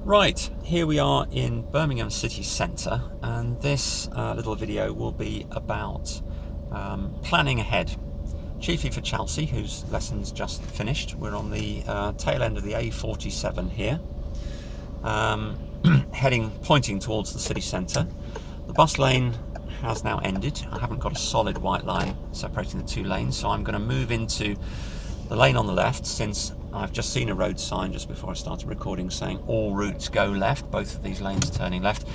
Right, here we are in Birmingham city centre, and this little video will be about planning ahead, chiefly for Chelsea, whose lesson's just finished. We're on the tail end of the A47 here, pointing towards the city centre. The bus lane has now ended. I haven't got a solid white line separating the two lanes, so I'm going to move into the lane on the left, since I've just seen a road sign just before I started recording saying all routes go left, both of these lanes turning left,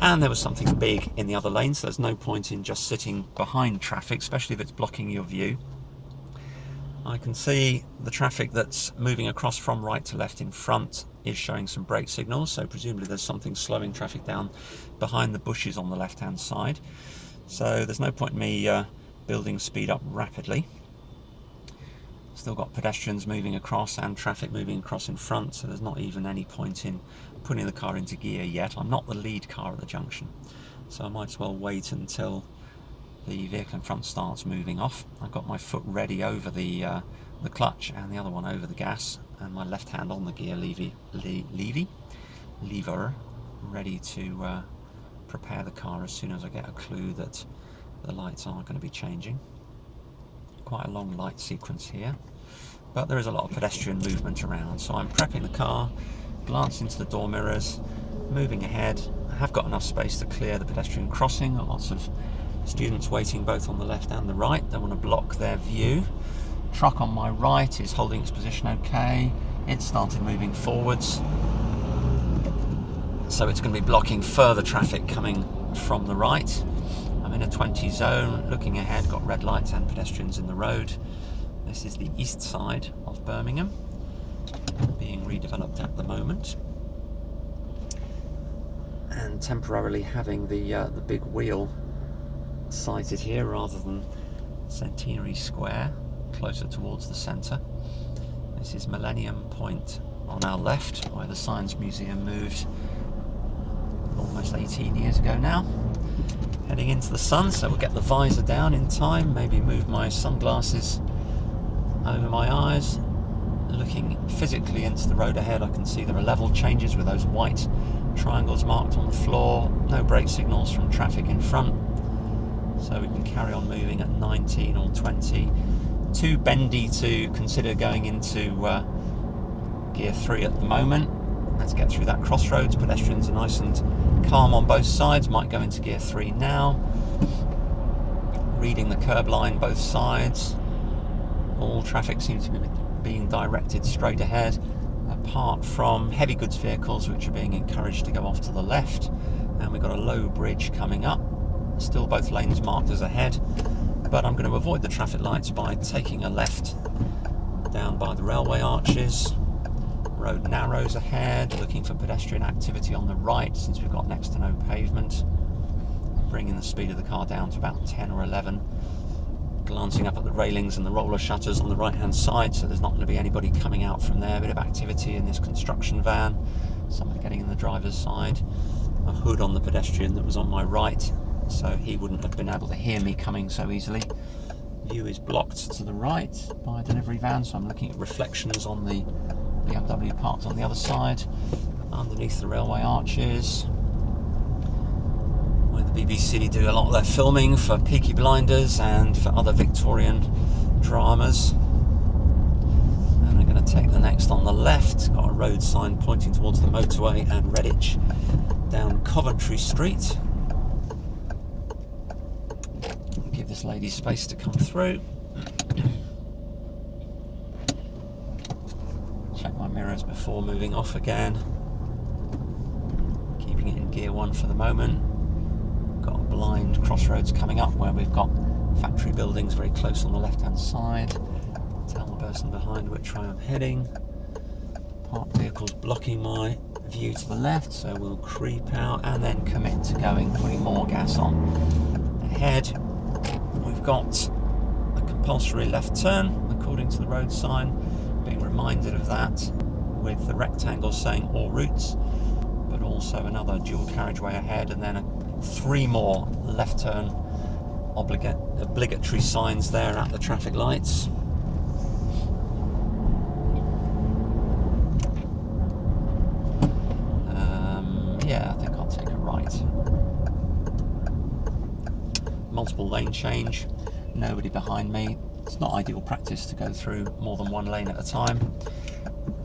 and there was something big in the other lane, so there's no point in just sitting behind traffic, especially if it's blocking your view. I can see the traffic that's moving across from right to left in front is showing some brake signals, so presumably there's something slowing traffic down behind the bushes on the left hand side, so there's no point in me building speed up rapidly. Still got pedestrians moving across and traffic moving across in front, so there's not even any point in putting the car into gear yet. I'm not the lead car at the junction, so I might as well wait until the vehicle in front starts moving off. I've got my foot ready over the clutch and the other one over the gas, and my left hand on the gear lever, ready to prepare the car as soon as I get a clue that the lights are going to be changing. Quite a long light sequence here, but there is a lot of pedestrian movement around, so I'm prepping the car, glancing into the door mirrors, moving ahead. I have got enough space to clear the pedestrian crossing. Got lots of students waiting both on the left and the right. Don't want to block their view. Truck on my right is holding its position okay. It started moving forwards, so it's going to be blocking further traffic coming from the right. I'm in a 20 zone, looking ahead, got red lights and pedestrians in the road. This is the east side of Birmingham, being redeveloped at the moment, and temporarily having the big wheel sited here rather than Centenary Square, closer towards the centre. This is Millennium Point on our left, where the Science Museum moved almost 18 years ago now. Heading into the sun, so we'll get the visor down in time, maybe move my sunglasses over my eyes. Looking physically into the road ahead, I can see there are level changes with those white triangles marked on the floor. No brake signals from traffic in front, so we can carry on moving at 19 or 20. Too bendy to consider going into gear 3 at the moment. Let's get through that crossroads. Pedestrians are nice and calm on both sides. Might go into gear 3 now. Reading the curb line both sides. All traffic seems to be being directed straight ahead, apart from heavy goods vehicles which are being encouraged to go off to the left. And we've got a low bridge coming up. Still both lanes marked as ahead, but I'm going to avoid the traffic lights by taking a left down by the railway arches. Road narrows ahead, looking for pedestrian activity on the right since we've got next to no pavement. Bringing the speed of the car down to about 10 or 11. Glancing up at the railings and the roller shutters on the right hand side, so there's not going to be anybody coming out from there. A bit of activity in this construction van. Somebody getting in the driver's side. A hood on the pedestrian that was on my right, so he wouldn't have been able to hear me coming so easily. View is blocked to the right by a delivery van, so I'm looking at reflections on the BMW parked on the other side, underneath the railway arches, where the BBC do a lot of their filming for Peaky Blinders and for other Victorian dramas. And I'm going to take the next on the left. Got a road sign pointing towards the motorway and Redditch down Coventry Street. Give this lady space to come through. Check my mirrors before moving off again. Keeping it in gear 1 for the moment. Got a blind crossroads coming up where we've got factory buildings very close on the left hand side. Tell the person behind which way I'm heading. Parked vehicles blocking my view to the left, so we'll creep out and then commit to going, putting more gas on. Ahead we've got a compulsory left turn according to the road sign. Being reminded of that with the rectangle saying all routes, but also another dual carriageway ahead, and then 3 more left turn obligatory signs there at the traffic lights. right. Multiple lane change, nobody behind me. It's not ideal practice to go through more than one lane at a time,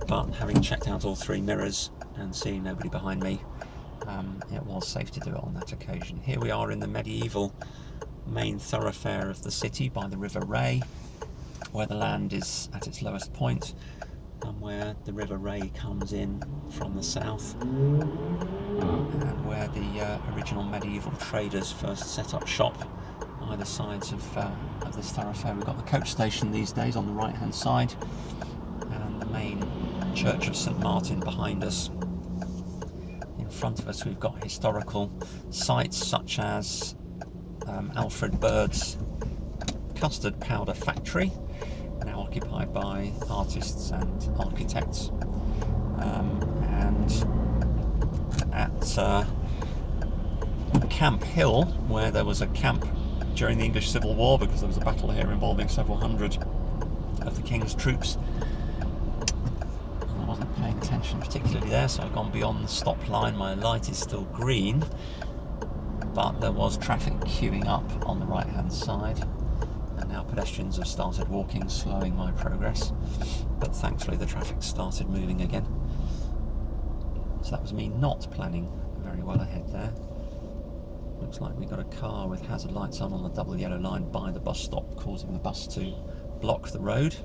but having checked out all three mirrors and seeing nobody behind me, it was safe to do it on that occasion. Here we are in the medieval main thoroughfare of the city by the River Ray, where the land is at its lowest point and where the River Ray comes in from the south, and where the original medieval traders first set up shop either sides of this thoroughfare. We've got the coach station these days on the right hand side, and the main Church of St Martin behind us. In front of us we've got historical sites such as Alfred Bird's custard powder factory, now occupied by artists and architects, and at Camp Hill, where there was a camp during the English Civil War, because there was a battle here involving several hundred of the King's troops. And I wasn't paying attention particularly there, so I've gone beyond the stop line. My light is still green, but there was traffic queuing up on the right hand side, and now pedestrians have started walking, slowing my progress, but thankfully the traffic started moving again. So that was me not planning very well ahead there. Looks like we got a car with hazard lights on the double yellow line by the bus stop, causing the bus to block the road.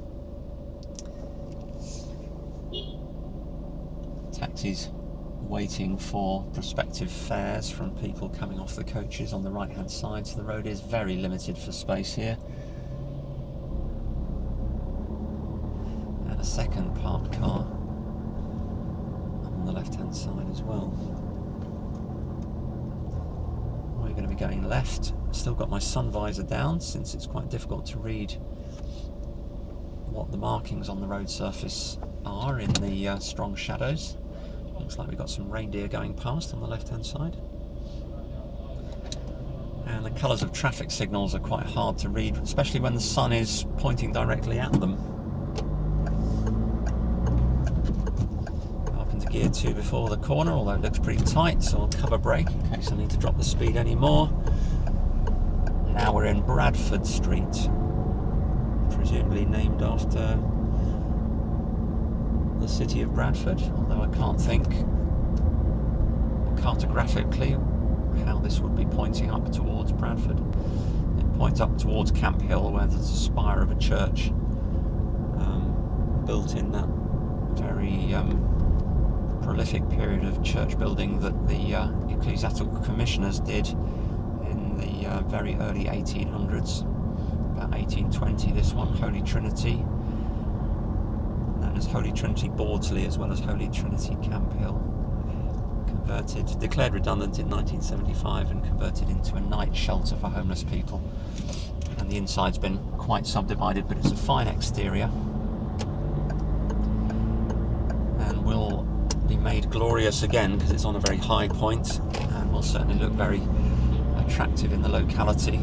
Taxis waiting for prospective fares from people coming off the coaches on the right hand side, so the road is very limited for space here. And a second parked car on the left hand side as well. We're going to be going left. Still got my sun visor down, since it's quite difficult to read what the markings on the road surface are in the strong shadows. Looks like we've got some reindeer going past on the left hand side. And the colours of traffic signals are quite hard to read, especially when the sun is pointing directly at them. Up into gear 2 before the corner, although it looks pretty tight, so I'll cover brake in case I need to drop the speed any more. Now we're in Bradford Street, presumably named after the city of Bradford, although I can't think cartographically how this would be pointing up towards Bradford. It points up towards Camp Hill, where there's a spire of a church built in that very prolific period of church building that the ecclesiastical commissioners did in the very early 1800s, about 1820. This one, Holy Trinity, known as Holy Trinity Bawdsley, as well as Holy Trinity Camp Hill, declared redundant in 1975 and converted into a night shelter for homeless people. And the inside's been quite subdivided, but it's a fine exterior and will be made glorious again because it's on a very high point and will certainly look very attractive in the locality.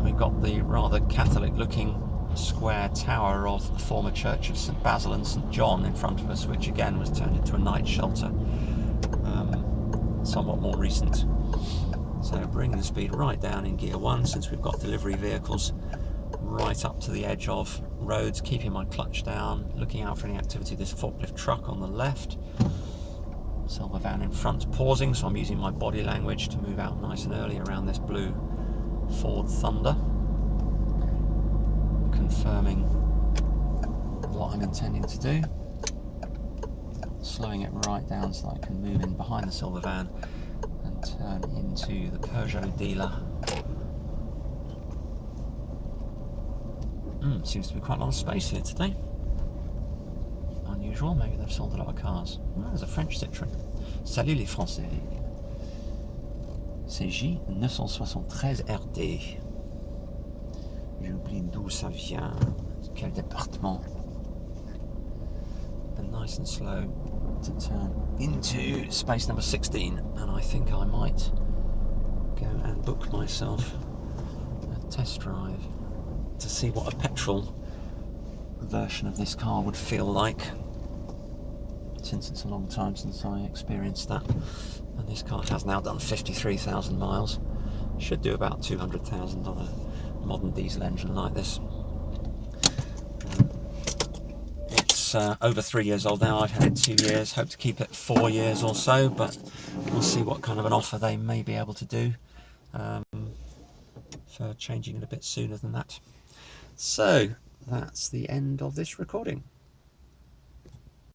We've got the rather Catholic looking square tower of the former church of St Basil and St John in front of us, which again was turned into a night shelter, somewhat more recent. So bringing the speed right down in gear 1, since we've got delivery vehicles right up to the edge of roads, keeping my clutch down, looking out for any activity. This forklift truck on the left, silver van in front pausing, so I'm using my body language to move out nice and early around this blue Ford Thunder, confirming what I'm intending to do, slowing it right down so that I can move in behind the silver van and turn into the Peugeot dealer. Seems to be quite a lot of space here today. Unusual, maybe they've sold a lot of cars. Oh, there's a French Citroën. Salut les Français. CJ 973 RD. J'oublie d'où ça vient, quel département. And nice and slow to turn into space number 16, and I think I might go and book myself a test drive to see what a petrol version of this car would feel like. since it's a long time since I experienced that. And this car has now done 53,000 miles. Should do about 200,000 on a modern diesel engine like this. It's over 3 years old now. I've had it 2 years, hope to keep it 4 years or so, but we'll see what kind of an offer they may be able to do for changing it a bit sooner than that. So that's the end of this recording.